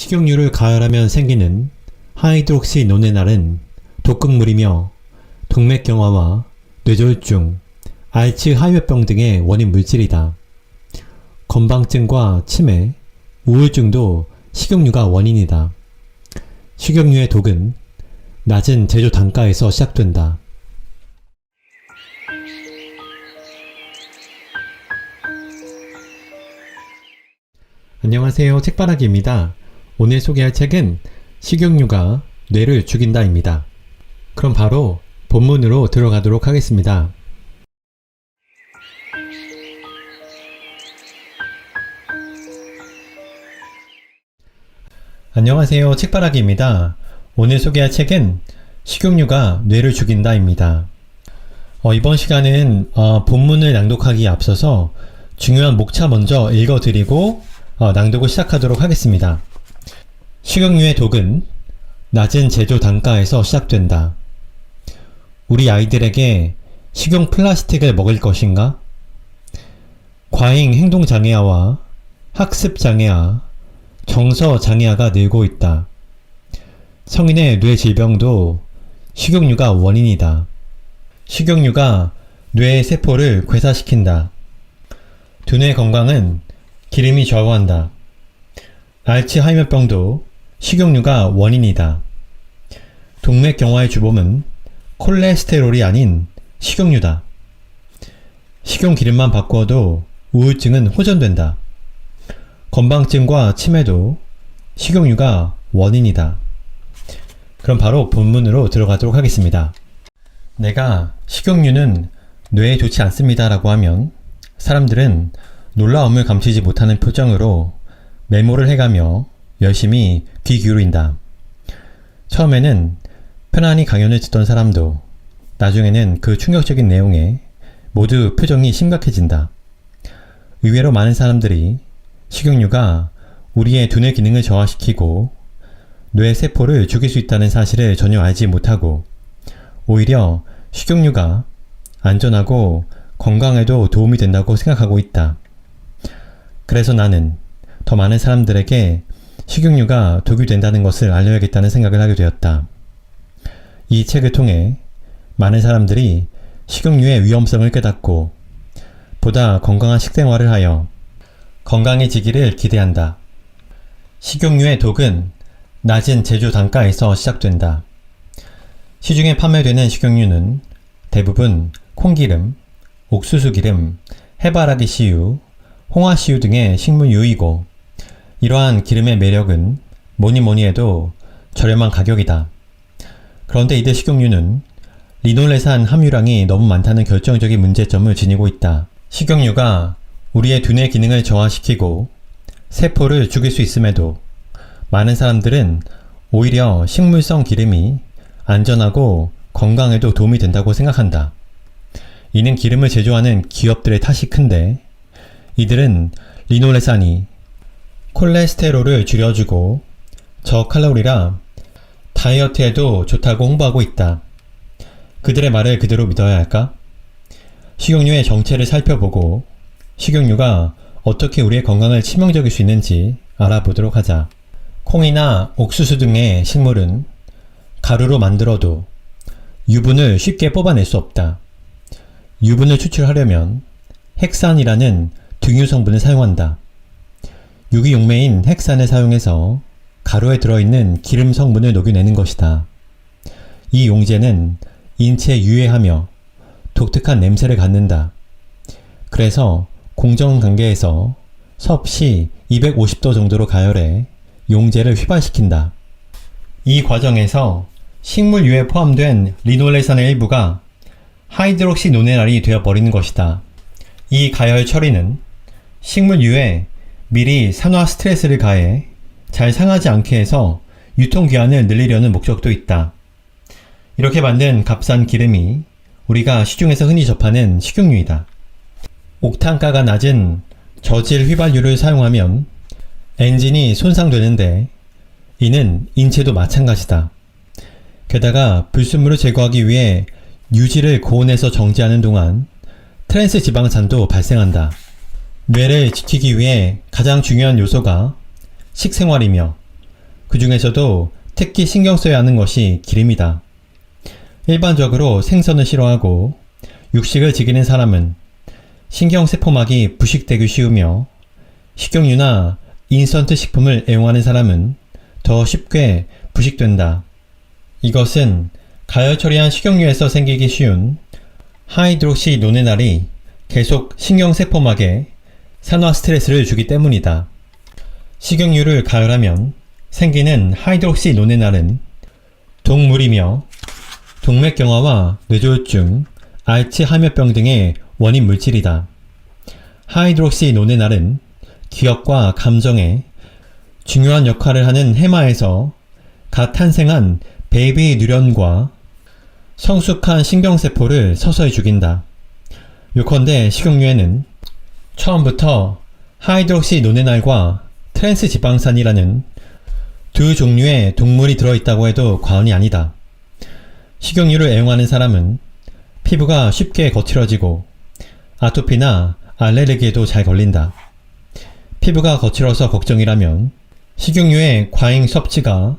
식용유를 가열하면 생기는 하이드록시 노네날은 독극물이며 동맥경화와 뇌졸중, 알츠하이머병 등의 원인 물질이다. 건방증과 치매, 우울증도 식용유가 원인이다. 식용유의 독은 낮은 제조 단가에서 시작된다. 안녕하세요, 책바라기입니다. 오늘 소개할 책은 식용유가 뇌를 죽인다입니다. 그럼 바로 본문으로 들어가도록 하겠습니다. 안녕하세요, 책바라기입니다. 오늘 소개할 책은 식용유가 뇌를 죽인다입니다. 이번 시간은 본문을 낭독하기에 앞서서 중요한 목차 먼저 읽어드리고 낭독을 시작하도록 하겠습니다. 식용유의 독은 낮은 제조 단가에서 시작된다. 우리 아이들에게 식용 플라스틱을 먹일 것인가? 과잉 행동장애아와 학습장애아, 정서장애아가 늘고 있다. 성인의 뇌 질병도 식용유가 원인이다. 식용유가 뇌의 세포를 괴사시킨다. 두뇌 건강은 기름이 좌우한다. 알츠하이머병도 식용유가 원인이다. 동맥경화의 주범은 콜레스테롤이 아닌 식용유다. 식용기름만 바꾸어도 우울증은 호전된다. 건방증과 치매도 식용유가 원인이다. 그럼 바로 본문으로 들어가도록 하겠습니다. 내가 식용유는 뇌에 좋지 않습니다 라고 하면 사람들은 놀라움을 감추지 못하는 표정으로 메모를 해가며 열심히 귀 기울인다. 처음에는 편안히 강연을 듣던 사람도 나중에는 그 충격적인 내용에 모두 표정이 심각해진다. 의외로 많은 사람들이 식용유가 우리의 두뇌 기능을 저하시키고 뇌 세포를 죽일 수 있다는 사실을 전혀 알지 못하고 오히려 식용유가 안전하고 건강에도 도움이 된다고 생각하고 있다. 그래서 나는 더 많은 사람들에게 식용유가 독이 된다는 것을 알려야겠다는 생각을 하게 되었다. 이 책을 통해 많은 사람들이 식용유의 위험성을 깨닫고 보다 건강한 식생활을 하여 건강해지기를 기대한다. 식용유의 독은 낮은 제조 단가에서 시작된다. 시중에 판매되는 식용유는 대부분 콩기름, 옥수수기름, 해바라기 씨유, 홍화씨유 등의 식물유이고 이러한 기름의 매력은 뭐니뭐니 해도 저렴한 가격이다. 그런데 이들 식용유는 리놀레산 함유량이 너무 많다는 결정적인 문제점을 지니고 있다. 식용유가 우리의 두뇌 기능을 저하시키고 세포를 죽일 수 있음에도 많은 사람들은 오히려 식물성 기름이 안전하고 건강에도 도움이 된다고 생각한다. 이는 기름을 제조하는 기업들의 탓이 큰데 이들은 리놀레산이 콜레스테롤을 줄여주고 저칼로리라 다이어트에도 좋다고 홍보하고 있다. 그들의 말을 그대로 믿어야 할까? 식용유의 정체를 살펴보고 식용유가 어떻게 우리의 건강을 치명적일 수 있는지 알아보도록 하자. 콩이나 옥수수 등의 식물은 가루로 만들어도 유분을 쉽게 뽑아낼 수 없다. 유분을 추출하려면 헥산이라는 등유 성분을 사용한다. 유기용매인 헥산을 사용해서 가루에 들어있는 기름 성분을 녹여내는 것이다. 이 용제는 인체에 유해하며 독특한 냄새를 갖는다. 그래서 공정관계에서 섭씨 250도 정도로 가열해 용제를 휘발시킨다. 이 과정에서 식물유에 포함된 리놀레산의 일부가 하이드록시 노네랄이 되어버리는 것이다. 이 가열 처리는 식물유에 미리 산화 스트레스를 가해 잘 상하지 않게 해서 유통기한을 늘리려는 목적도 있다. 이렇게 만든 값싼 기름이 우리가 시중에서 흔히 접하는 식용유이다. 옥탄가가 낮은 저질 휘발유를 사용하면 엔진이 손상되는데 이는 인체도 마찬가지다. 게다가 불순물을 제거하기 위해 유지를 고온에서 정지하는 동안 트랜스 지방산도 발생한다. 뇌를 지키기 위해 가장 중요한 요소가 식생활이며 그 중에서도 특히 신경 써야 하는 것이 기름이다. 일반적으로 생선을 싫어하고 육식을 즐기는 사람은 신경세포막이 부식되기 쉬우며 식용유나 인스턴트 식품을 애용하는 사람은 더 쉽게 부식된다. 이것은 가열 처리한 식용유에서 생기기 쉬운 하이드록시노네날이 계속 신경세포막에 산화 스트레스를 주기 때문이다. 식용유를 가열하면 생기는 하이드록시노네날은 동물이며 동맥경화와 뇌졸중, 알츠하이머병 등의 원인 물질이다. 하이드록시노네날은 기억과 감정에 중요한 역할을 하는 해마에서 갓 탄생한 베이비 뉴런과 성숙한 신경세포를 서서히 죽인다. 요컨대 식용유에는 처음부터 하이드록시노네날과 트랜스지방산이라는 두 종류의 동물이 들어있다고 해도 과언이 아니다. 식용유를 애용하는 사람은 피부가 쉽게 거칠어지고 아토피나 알레르기에도 잘 걸린다. 피부가 거칠어서 걱정이라면 식용유의 과잉 섭취가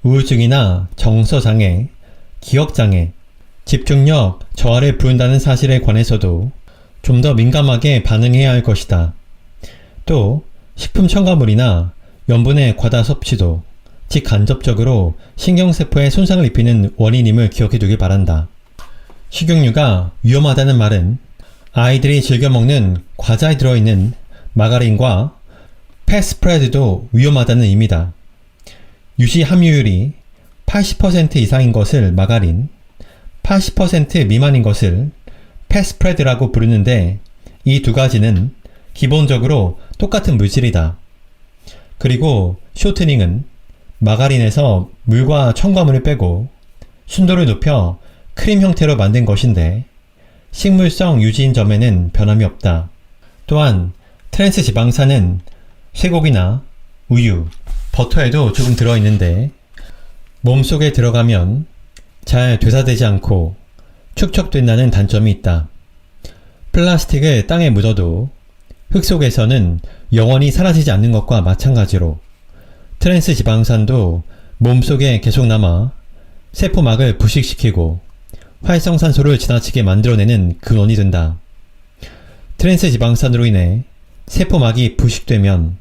우울증이나 정서장애, 기억장애, 집중력 저하를 부른다는 사실에 관해서도 좀 더 민감하게 반응해야 할 것이다. 또 식품 첨가물이나 염분의 과다 섭취도 직간접적으로 신경세포에 손상을 입히는 원인임을 기억해 두길 바란다. 식용유가 위험하다는 말은 아이들이 즐겨 먹는 과자에 들어있는 마가린과 팻스프레드도 위험하다는 의미다. 유시 함유율이 80% 이상인 것을 마가린, 80% 미만인 것을 팻스프레드라고 부르는데 이 두 가지는 기본적으로 똑같은 물질이다. 그리고 쇼트닝은 마가린에서 물과 첨가물을 빼고 순도를 높여 크림 형태로 만든 것인데 식물성 유지인 점에는 변함이 없다. 또한 트랜스지방산은 쇠고기나 우유, 버터에도 조금 들어있는데 몸속에 들어가면 잘 되사되지 않고 축적된다는 단점이 있다. 플라스틱을 땅에 묻어도 흙 속에서는 영원히 사라지지 않는 것과 마찬가지로 트랜스지방산도 몸속에 계속 남아 세포막을 부식시키고 활성산소를 지나치게 만들어내는 근원이 된다. 트랜스지방산으로 인해 세포막이 부식되면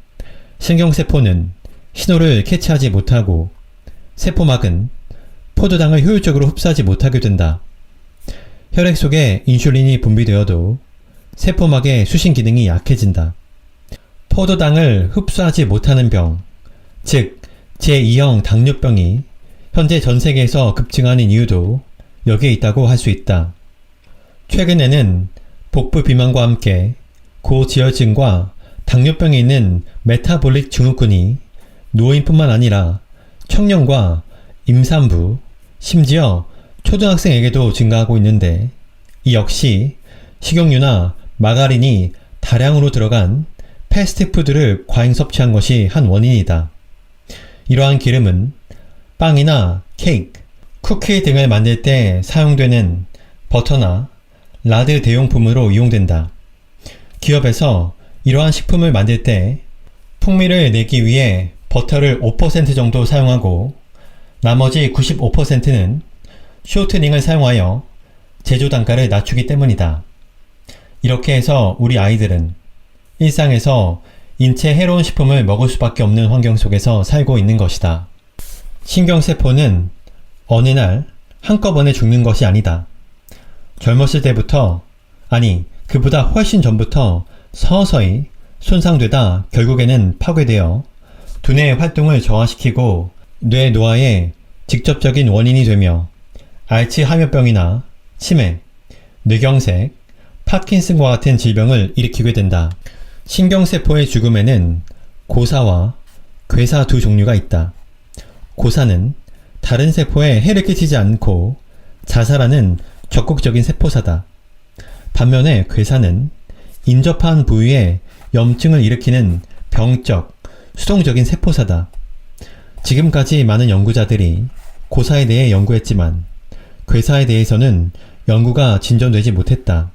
신경세포는 신호를 캐치하지 못하고 세포막은 포도당을 효율적으로 흡수하지 못하게 된다. 혈액 속에 인슐린이 분비되어도 세포막의 수신 기능이 약해진다. 포도당을 흡수하지 못하는 병, 즉 제2형 당뇨병이 현재 전 세계에서 급증하는 이유도 여기에 있다고 할 수 있다. 최근에는 복부 비만과 함께 고지혈증과 당뇨병에 있는 메타볼릭 증후군이 노인뿐만 아니라 청년과 임산부, 심지어 초등학생에게도 증가하고 있는데 이 역시 식용유나 마가린이 다량으로 들어간 패스트푸드를 과잉 섭취한 것이 한 원인이다. 이러한 기름은 빵이나 케이크, 쿠키 등을 만들 때 사용되는 버터나 라드 대용품으로 이용된다. 기업에서 이러한 식품을 만들 때 풍미를 내기 위해 버터를 5% 정도 사용하고 나머지 95%는 쇼트닝을 사용하여 제조 단가를 낮추기 때문이다. 이렇게 해서 우리 아이들은 일상에서 인체 해로운 식품을 먹을 수밖에 없는 환경 속에서 살고 있는 것이다. 신경세포는 어느 날 한꺼번에 죽는 것이 아니다. 젊었을 때부터, 아니 그보다 훨씬 전부터 서서히 손상되다 결국에는 파괴되어 두뇌의 활동을 저하시키고 뇌 노화의 직접적인 원인이 되며 알츠하이머병이나 치매, 뇌경색, 파킨슨과 같은 질병을 일으키게 된다. 신경세포의 죽음에는 고사와 괴사 두 종류가 있다. 고사는 다른 세포에 해를 끼치지 않고 자살하는 적극적인 세포사다. 반면에 괴사는 인접한 부위에 염증을 일으키는 병적, 수동적인 세포사다. 지금까지 많은 연구자들이 고사에 대해 연구했지만 괴사에 대해서는 연구가 진전되지 못했다.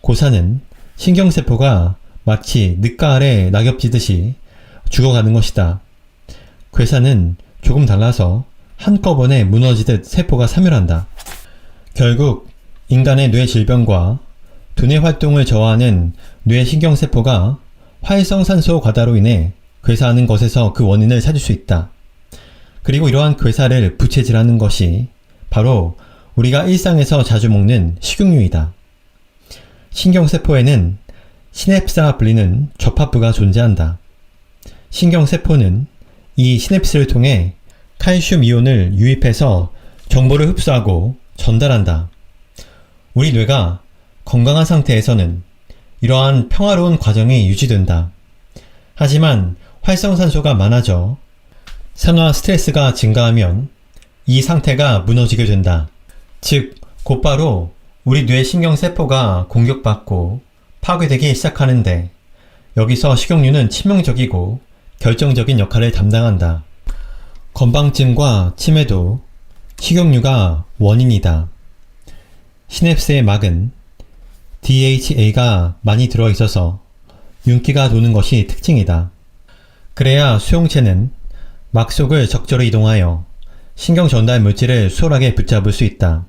고사는 신경세포가 마치 늦가을에 낙엽지듯이 죽어가는 것이다. 괴사는 조금 달라서 한꺼번에 무너지듯 세포가 사멸한다. 결국 인간의 뇌 질병과 두뇌 활동을 저하하는 뇌 신경세포가 활성산소 과다로 인해 괴사하는 것에서 그 원인을 찾을 수 있다. 그리고 이러한 괴사를 부채질하는 것이 바로 우리가 일상에서 자주 먹는 식용유이다. 신경세포에는 시냅스라 불리는 접합부가 존재한다. 신경세포는 이 시냅스를 통해 칼슘 이온을 유입해서 정보를 흡수하고 전달한다. 우리 뇌가 건강한 상태에서는 이러한 평화로운 과정이 유지된다. 하지만 활성산소가 많아져 산화 스트레스가 증가하면 이 상태가 무너지게 된다. 즉, 곧바로 우리 뇌 신경세포가 공격받고 파괴되기 시작하는데 여기서 식용유는 치명적이고 결정적인 역할을 담당한다. 건망증과 치매도 식용유가 원인이다. 시냅스의 막은 DHA가 많이 들어있어서 윤기가 도는 것이 특징이다. 그래야 수용체는 막 속을 적절히 이동하여 신경 전달 물질을 수월하게 붙잡을 수 있다.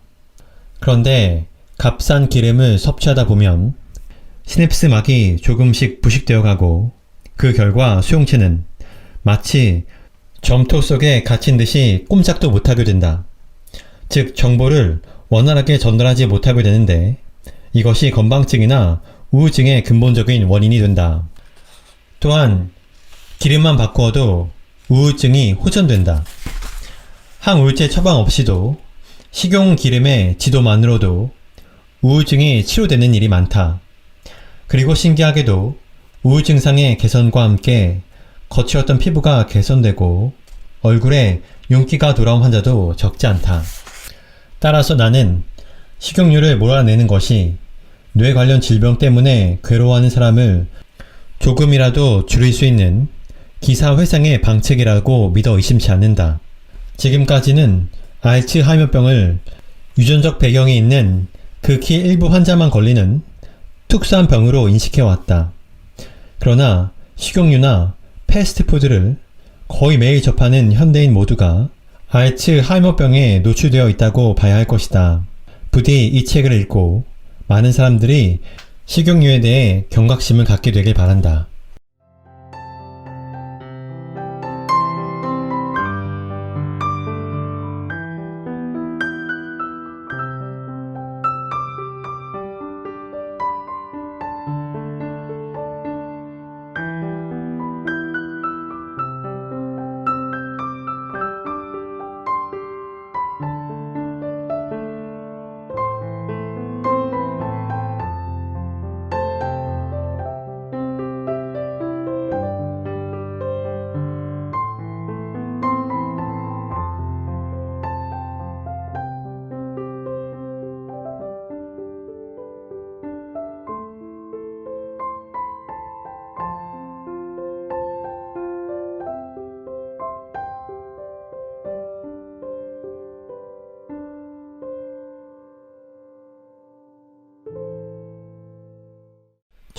그런데 값싼 기름을 섭취하다 보면 시냅스 막이 조금씩 부식되어 가고 그 결과 수용체는 마치 점토 속에 갇힌 듯이 꼼짝도 못하게 된다. 즉, 정보를 원활하게 전달하지 못하게 되는데 이것이 건망증이나 우울증의 근본적인 원인이 된다. 또한 기름만 바꾸어도 우울증이 호전된다. 항우울제 처방 없이도 식용 기름의 지도만으로도 우울증이 치료되는 일이 많다. 그리고 신기하게도 우울증상의 개선과 함께 거칠었던 피부가 개선되고 얼굴에 윤기가 돌아온 환자도 적지 않다. 따라서 나는 식용유를 몰아내는 것이 뇌 관련 질병 때문에 괴로워하는 사람을 조금이라도 줄일 수 있는 기사회생의 방책이라고 믿어 의심치 않는다. 지금까지는 알츠하이머병을 유전적 배경이 있는 극히 일부 환자만 걸리는 특수한 병으로 인식해왔다. 그러나 식용유나 패스트푸드를 거의 매일 접하는 현대인 모두가 알츠하이머병에 노출되어 있다고 봐야 할 것이다. 부디 이 책을 읽고 많은 사람들이 식용유에 대해 경각심을 갖게 되길 바란다.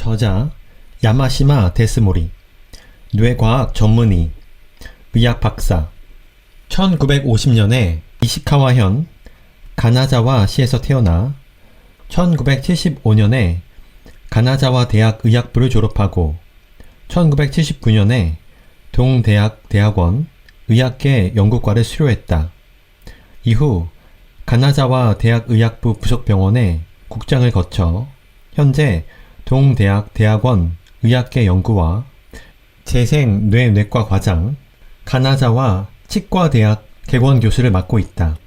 저자 야마시마 데스모리, 뇌과학 전문의, 의학 박사. 1950년에 이시카와현 가나자와시에서 태어나 1975년에 가나자와 대학 의학부를 졸업하고 1979년에 동대학 대학원 의학계 연구과를 수료했다. 이후 가나자와 대학 의학부 부속병원에 국장을 거쳐 현재 동대학 대학원 의학계 연구와 재생뇌내과 과장, 가나자와 치과대학 객원 교수를 맡고 있다.